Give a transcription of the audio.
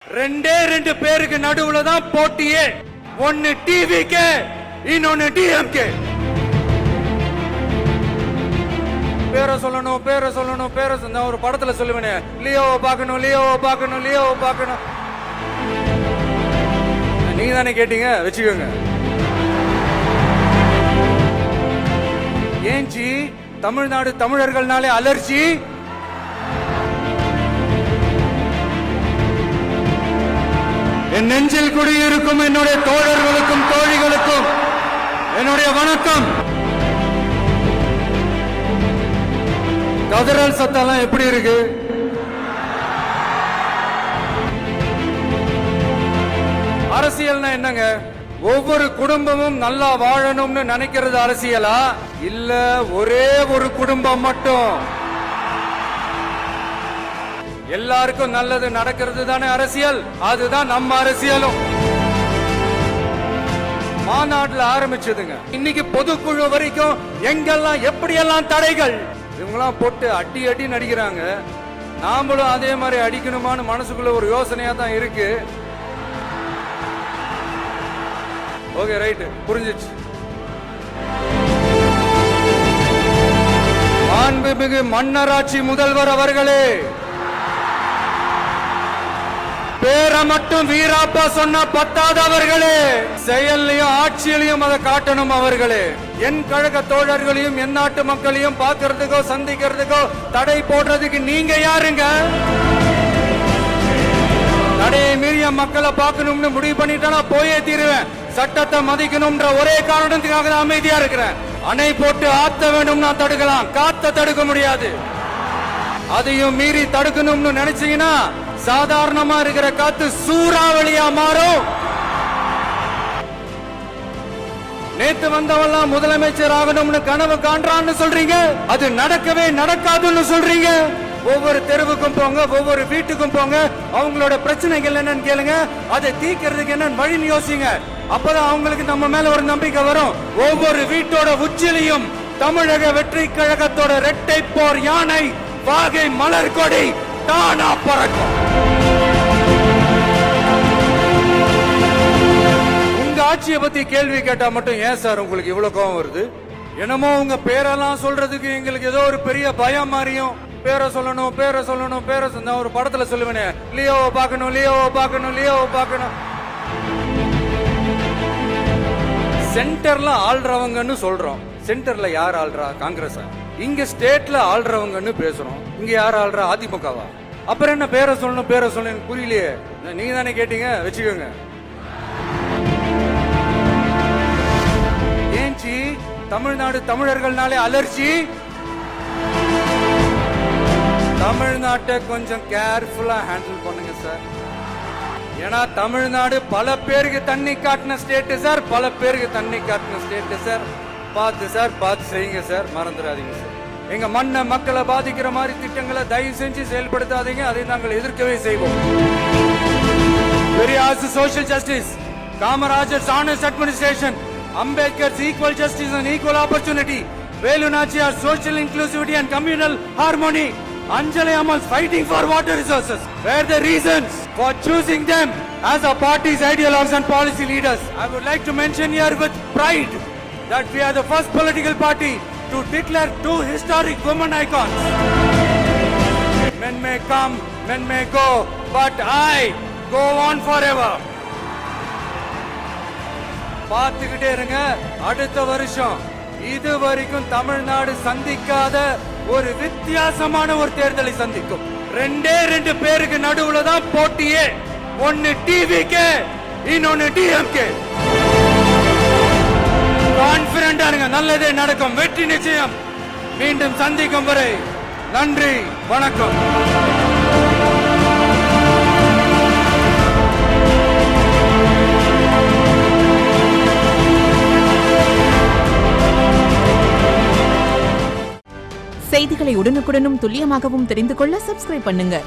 ரெண்டு பேருக்கு நடுவுல தான் போட்டியே. ஒன்னு டிவிகே, இன்னொன்னு டிஎம்கே. பேரை சொல்லணும் ஒரு படத்துல சொல்லுவேனே, லியோவை பார்க்கணும். நீங்க தானே கேட்டீங்க, வச்சுக்கோங்க. ஏஞ்சி தமிழ்நாடு தமிழர்கள்னாலே அலர்ஜி. என் நெஞ்சில் குடியிருக்கும் என்னுடைய தோழர்களுக்கும் தோழிகளுக்கும் என்னுடைய வணக்கம். கதறல் சத்தம்லாம் எப்படி இருக்கு? அரசியல்னா என்னங்க? ஒவ்வொரு குடும்பமும் நல்லா வாழணும்னு நினைக்கிறது அரசியலா? இல்ல ஒரே ஒரு குடும்பம் மட்டும் எல்லாருக்கும் நல்லது நடக்கிறது தானே அரசியல்? அதுதான் நம்ம அரசியலும். மாநாட்டுல ஆரம்பிச்சதுங்க, இன்னைக்கு பொதுக்குழு வரைக்கும் எங்கெல்லாம் எப்படியெல்லாம் தடைகள். இவங்கெல்லாம் போட்டு அடி நடிக்கிறாங்க. நாமளும் அதே மாதிரி அடிக்கணுமான்னு மனசுக்குள்ள ஒரு யோசனையா தான் இருக்கு. ஓகே, ரைட், புரிஞ்சிச்சு. மாண்புமிகு மன்னராட்சி முதல்வர் அவர்களே, பேரை மட்டும் வீராப்பா சொன்ன பத்தாதவர்களே, செயல்லையும் ஆட்சியிலையும் அதை காட்டணும் அவர்களே. என் கழக தோழர்களையும் என் நாட்டு மக்களையும் பார்க்கறதுக்கோ சந்திக்கிறதுக்கோ தடை போடுறதுக்கு நீங்க யாருங்க? தடையை மீறிய மக்களை பார்க்கணும்னு முடிவு பண்ணிட்டா போயே தீருவேன். சட்டத்தை மதிக்கணும்ன்ற ஒரே காரணத்துக்காக தான் அமைதியா இருக்கிறேன். அணை போட்டு ஆத்த வேணும்னா தடுக்கலாம், காத்த தடுக்க முடியாது. அதையும் மீறி தடுக்கணும்னு நினைச்சீங்கன்னா சாதாரணமா இருக்கிற காத்து சூறாவளியா மாறும். நேத்து வந்தவெல்லாம் முதலமைச்சர் ஆகணும்னு கனவு காண்றான்னு சொல்றீங்க, அது நடக்கவே நடக்காதுன்னு சொல்றீங்க. ஒவ்வொரு தெருவுக்கும் போங்க, ஒவ்வொரு வீட்டுக்கும் போங்க, அவங்களோட பிரச்சனைகள் என்னன்னு கேளுங்க, அதை தீர்க்கிறதுக்கு என்னன்னு வழி யோசிங்க. அப்பதான் அவங்களுக்கு நம்ம மேல ஒரு நம்பிக்கை வரும். ஒவ்வொரு வீட்டோட உச்சிலையும் தமிழக வெற்றி கழகத்தோட இரட்டை போர் யானை வாகை மலர் கொடி தானா பறக்கும். உங்க ஆட்சியை பத்தி கேள்வி கேட்டா மட்டும் ஏன் சார் உங்களுக்கு இவ்வளவு கோபம் வருது? என்னமோ உங்க பேரெல்லாம் சொல்றதுக்கு எங்களுக்கு ஏதோ ஒரு பெரிய பயம் மாதிரியும். பேரை சொல்லணும் ஒரு படத்துல சொல்லுவேனே, லியோவை பார்க்கணும். சென்டர்ல ஆள்றவங்கன்னு சொல்றோம். சென்டர்ல யார் ஆள்றா? காங்கிரஸ். இங்க ஸ்டேட்ல ஆள்றவங்கன்னு பேசுறோம். இங்க யார் ஆள்றா? அதிமுகவா? அப்புறம் என்ன பேரை சொல்லணும் புரியலையே. நீங்க தானே கேட்டீங்க, வச்சுக்கோங்க. ஏஞ்சி தமிழ்நாடு தமிழர்கள்னாலே அலர்ஜி. தமிழ்நாட்டை கொஞ்சம் கேர்ஃபுல்லா ஹேண்டில் பண்ணுங்க சார். ஏன்னா தமிழ்நாடு பல பேருக்கு தண்ணி காட்டின ஸ்டேட் சார், பார்த்து செய்யுங்க சார், மறந்துடாதீங்க சார். எங்க மண்ணை மக்களை பாதிக்கிற மாதிரி திட்டங்களை தயவு செஞ்சு செயல்படுத்தாதீங்க, அதை நாங்கள் எதிர்க்கவே செய்வோம். Periyar's social justice, Kamarajar's honest administration, Ambedkar's equal justice and equal opportunity, Velu Nachiyar social inclusivity and communal harmony, Anjali Amal's fighting for water resources were the reasons for choosing them as our party's ideologues and policy leaders. I would like to mention here with pride that we are the first political party to declare two historic women icons. Men may come, men may go, but I go on forever. பார்த்துக்கிட்டே இருங்க, அடுத்த வருஷம் இது வரைக்கும் தமிழ்நாடு சந்திக்காத ஒரு வித்தியாசமான ஒரு தேர்தலை சந்திக்கும். ரெண்டு பேருக்கு நடுவுல தான் போட்டியே. ஒன்னு டிவிகே, இன்னொன்னு டிஎம்கே. கான்பிடென்டா இருங்க, நல்லதே நடக்கும், வெற்றி நிச்சயம். மீண்டும் சந்திக்கும் வரை நன்றி, வணக்கம். செய்திகளை உடனுக்குடனும் துல்லியமாகவும் தெரிந்து கொள்ள சப்ஸ்கிரைப் பண்ணுங்க.